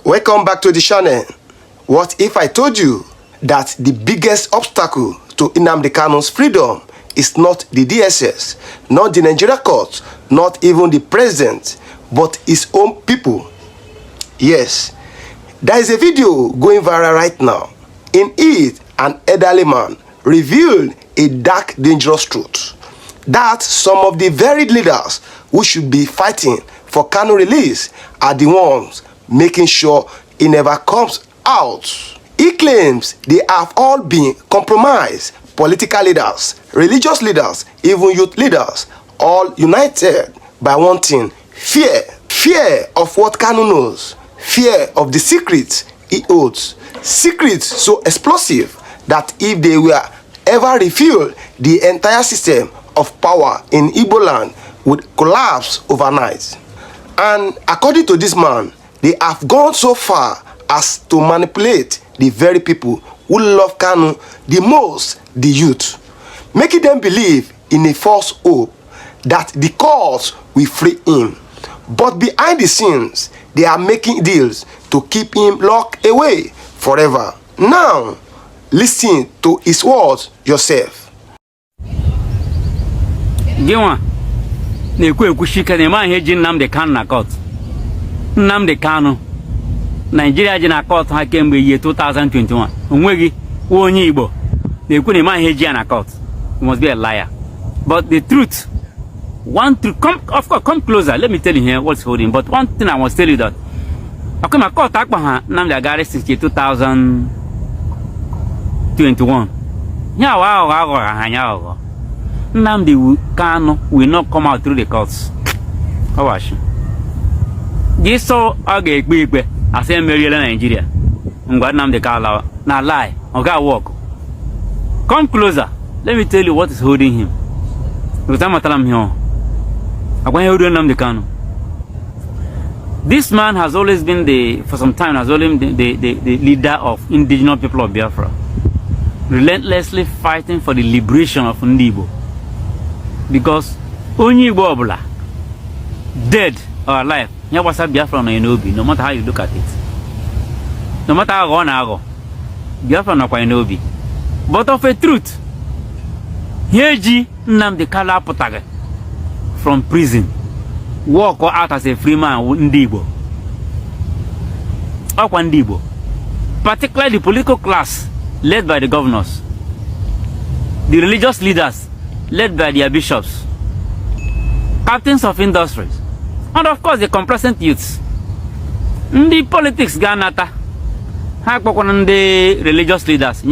Welcome back to the channel. What if I told you that the biggest obstacle to Nnamdi Kanu's freedom is not the DSS, not the Nigeria court, not even the president, but his own people? Yes, there is a video going viral right now. In it, an elderly man revealed a dark, dangerous truth that some of the very leaders who should be fighting for Kanu release are the ones making sure he never comes out. He claims they have all been compromised. Political leaders, religious leaders, even youth leaders, all united by one thing: fear. Fear of what Kanu knows. Fear of the secrets he holds. Secrets so explosive that if they were ever revealed, the entire system of power in Igbo land would collapse overnight. And according to this man, they have gone so far as to manipulate the very people who love Kanu the most, the youth, making them believe in a false hope that the cause will free him. But behind the scenes, they are making deals to keep him locked away forever. Now, listen to his words yourself. Nnamdi Kanu na court. Nnamdi Kanu Nigeria ji na court ha kemgbe year 2021. Onwegi onye Igbo na-ekwu na ma ihe ji na court. You must be a liar. But the truth, come closer. Let me tell you here what's holding. But one thing I must tell you that okay, my court akpa ha Nnamdi agara since 2021. Nnamdi Kanu will not come out through the courts. How was she? This so I say Nigeria. Nnamdi Kanu na lie. Oga walk. Come closer. Let me tell you what is holding him. This man has always been for some time has always been the leader of indigenous people of Biafra, relentlessly fighting for the liberation of Igbo. Because only Igbo obula, dead or alive, no matter how you look at it. No matter how go, Biafra no kwa inobi. But of a truth, Heji Nnamdi Kanu Potage from prison, walk out as a free man in Igbo. Igbo, particularly the political class led by the governors, the religious leaders led by their bishops, captains of industries, and of course the complacent youths. The politics ganata, the religious leaders,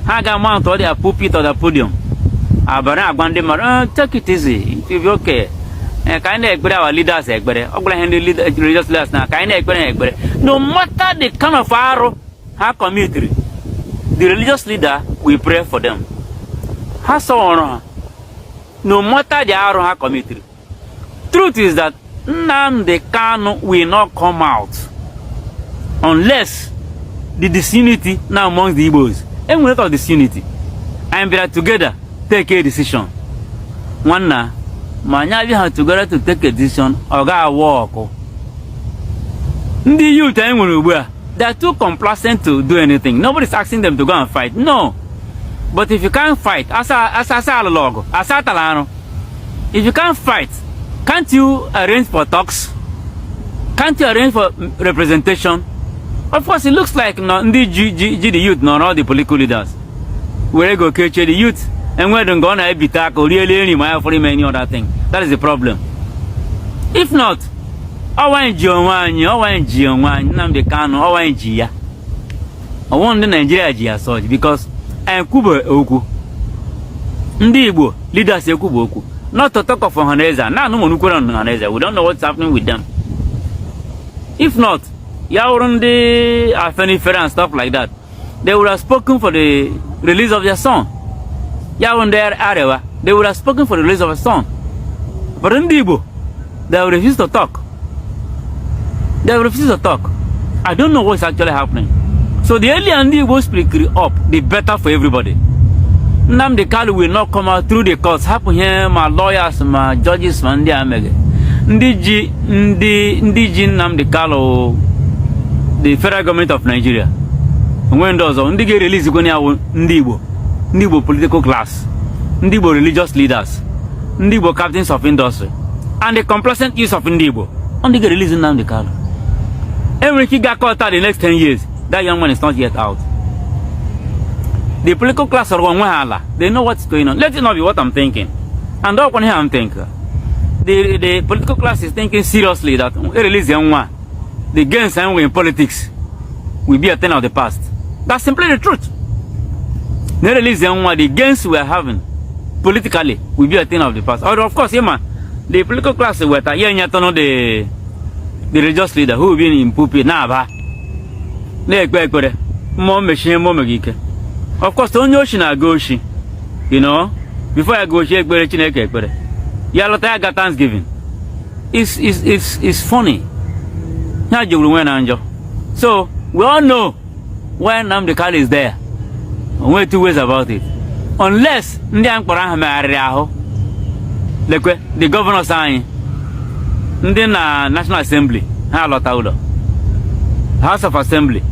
Haga mount or their pulpit or the podium. Take it easy, if you're okay. Kind of our leaders, religious leaders now, no matter the kind of arrow, how community, the religious leader, we pray for them. No matter the arrow, how community. Truth is that Nnamdi Kanu will not come out unless the disunity now amongst the Igbos. And without disunity, and we are together take a decision. One now, we have together to take a decision or go walk. The youth, they are too complacent to do anything. Nobody's asking them to go and fight. No. But if you can't fight, if you can't fight, can't you arrange for talks? Can't you arrange for representation? Of course, it looks like the youth, not all the political leaders. Where go catch the youth and where don't go na be tackle really any for any other thing. That is the problem. If not, Nnamdi Kanu, I want the Nigeria such because I Kuba Oku. Ndi Igbo leaders Kuba Oku. Not to talk of Haneza. Now no one Haneza. We don't know what's happening with them. If not, the Afenifere and stuff like that, they would have spoken for the release of their son. They would have spoken for the release of a son. But in Igbo, they will refuse to talk. They will refuse to talk. I don't know what's actually happening. So the earlier the Igbo speak up, the better for everybody. Nnamdi Kanu will not come out through the courts. Happen here, my lawyers, my judges, my Nnamdi Kanu the federal government of Nigeria. When those on the release Igbo political class, Igbo religious leaders, Igbo captains of industry, and the complacent use of Igbo on the release Nnamdi Kanu. Every he got caught out the next 10 years, that young man is not yet out. The political class are they know what's going on. Let it not be what I'm thinking. And that's what I'm thinking. The political class is thinking seriously that release the gains in politics will be a thing of the past. That's simply the truth. The gains we are having politically will be a thing of the past. Or of course, yeah, man, the political class the religious leader who will be in pulpit now. Of course, don't go you know, before I go got Thanksgiving. It's funny. So we all know when Nnamdi Kanu is there. We're two ways about it. Unless the governor sign the National Assembly, House of Assembly,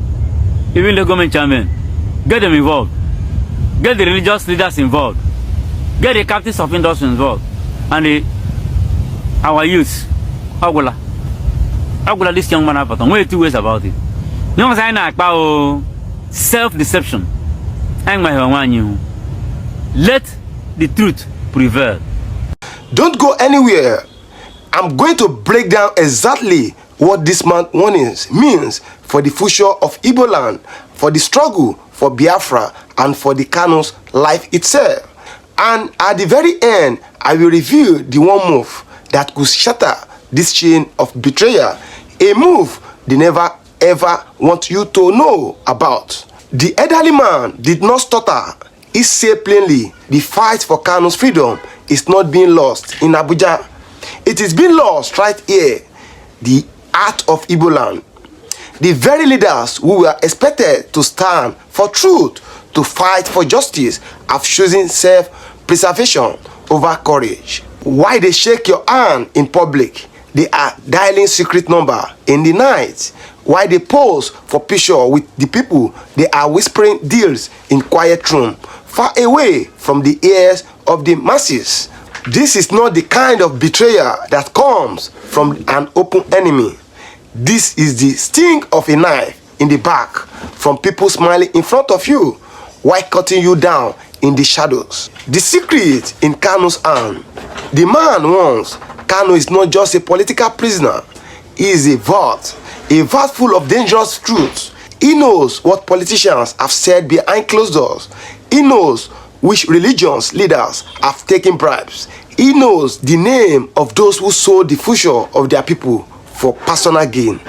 even the government chairman, get them involved, get the religious leaders involved, get the captains of industry involved, and our youth. This young man happened. We're two ways about it. You know what I'm saying about self-deception. Let the truth prevail. Don't go anywhere. I'm going to break down exactly what this man warnings means for the future of Igbo land, for the struggle for Biafra, and for the Kanu's life itself. And at the very end, I will reveal the one move that could shatter this chain of betrayal, a move they never ever want you to know about. The elderly man did not stutter. He said plainly, the fight for Kanu's freedom is not being lost in Abuja. It is being lost right here, the heart of Igbo land. The very leaders who were expected to stand for truth, to fight for justice, have chosen self-preservation over courage. Why they shake your hand in public? They are dialing secret number in the night. Why they pose for picture with the people? They are whispering deals in quiet room, far away from the ears of the masses. This is not the kind of betrayal that comes from an open enemy. This is the sting of a knife in the back from people smiling in front of you while cutting you down in the shadows. The secret in Kanu's hand. The man warns Kanu is not just a political prisoner. He is a vault full of dangerous truths. He knows what politicians have said behind closed doors. He knows which religious leaders have taken bribes. He knows the name of those who sold the future of their people for personal gain.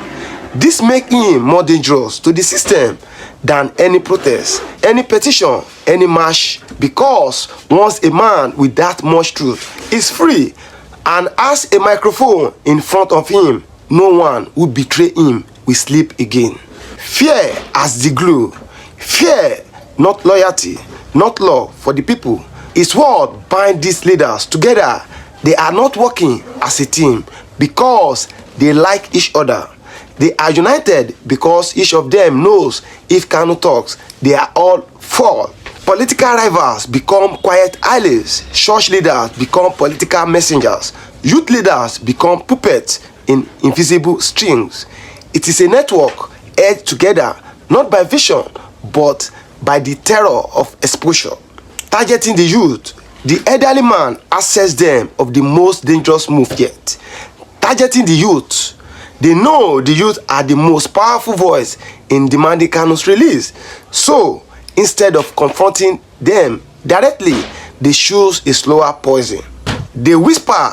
This makes him more dangerous to the system than any protest, any petition, any march, because once a man with that much truth is free and has a microphone in front of him, no one who betray him will sleep again. Fear as the glue. Fear, not loyalty, not love for the people, is what binds these leaders together. They are not working as a team because they like each other. They are united because each of them knows if Kanu talks, they are all fall. Political rivals become quiet allies. Church leaders become political messengers. Youth leaders become puppets in invisible strings. It is a network held together not by vision but by the terror of exposure. Targeting the youth, the elderly man assesses them of the most dangerous move yet. Targeting the youth, they know the youth are the most powerful voice in demanding Kanu's release. So, instead of confronting them directly, they choose a slower poison. They whisper,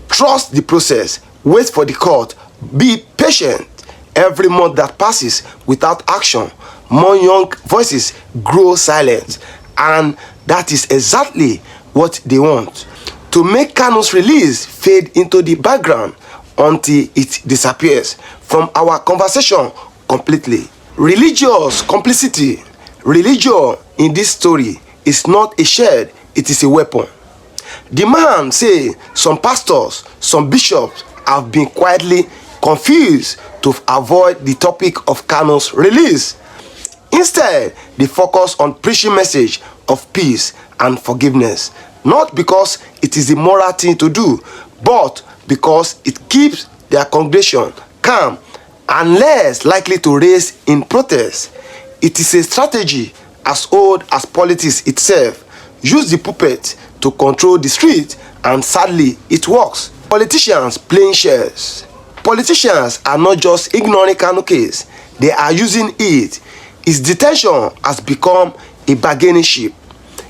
trust the process, wait for the court, be patient. Every month that passes without action, more young voices grow silent. And that is exactly what they want. To make Kanu's release fade into the background until it disappears from our conversation completely. Religious complicity. Religion in this story is not a shield, it is a weapon. The man say some pastors, some bishops have been quietly confused to avoid the topic of Kanu'S release. Instead, they focus on preaching message of peace and forgiveness, not because it is the moral thing to do, but because it keeps their congregation calm and less likely to raise in protest. It is a strategy as old as politics itself. Use the puppet to control the street, and sadly it works. Politicians playing shares. Politicians are not just ignoring Kanu'S case, they are using it. His detention has become a bargaining chip,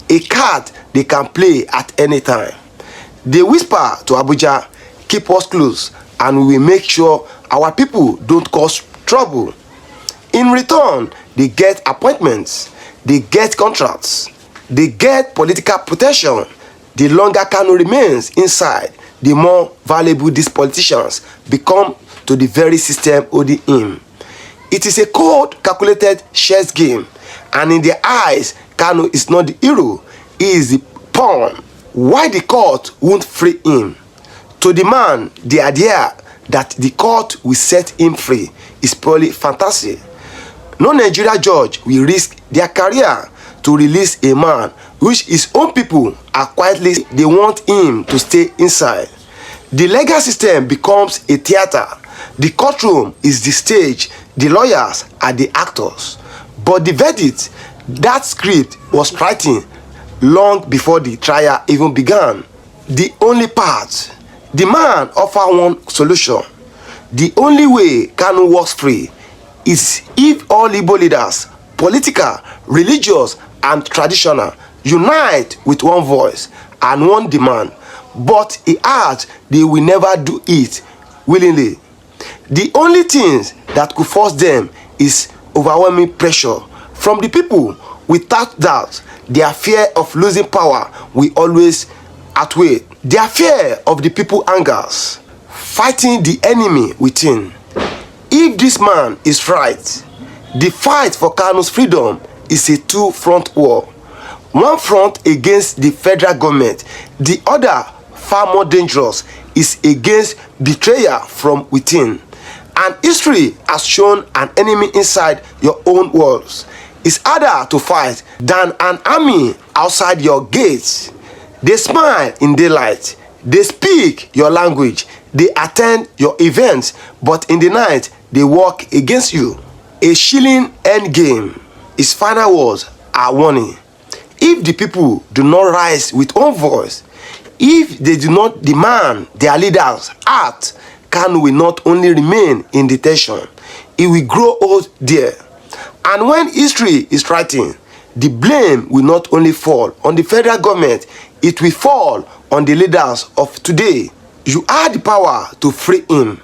a card they can play at any time. They whisper to Abuja, keep us close and we will make sure our people don't cause trouble. In return, they get appointments, they get contracts, they get political protection. The longer Kanu'S remains inside, the more valuable these politicians become to the very system holding him. It is a cold, calculated chess game, and in their eyes, Kanu'S is not the hero, he is the pawn. Why the court won't free him? To the man, the idea that the court will set him free is purely fantasy. No Nigeria judge will risk their career to release a man which his own people are quietly they want him to stay inside. The legal system becomes a theater. The courtroom is the stage, the lawyers are the actors. But the verdict, that script was written long before the trial even began. The only part, the man offer one solution. The only way Kanu'S walks free is if all Igbo leaders, political, religious, and traditional, unite with one voice and one demand. But he adds they will never do it willingly. The only things that could force them is overwhelming pressure from the people. Without doubt, their fear of losing power will always outweigh their fear of the people angers, fighting the enemy within. If this man is right, the fight for Kanu'S freedom is a two-front war. One front against the federal government, the other, far more dangerous, is against betrayal from within. And history has shown an enemy inside your own walls is harder to fight than an army outside your gates. They smile in daylight, they speak your language, they attend your events, but in the night they work against you. A chilling endgame. His final words are warning. If the people do not rise with one voice, if they do not demand their leaders act, Kanu'S will not only remain in detention, he will grow old there. And when history is writing, the blame will not only fall on the federal government, it will fall on the leaders of today. You have the power to free him,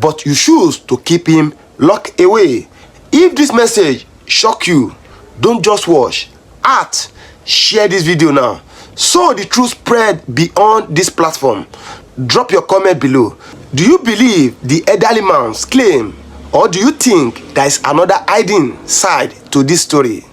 but you choose to keep him locked away. If this message shock you, don't just watch, act, share this video now, so the truth spread beyond this platform. Drop your comment below. Do you believe the elderly man's claim, or do you think there is another hiding side to this story?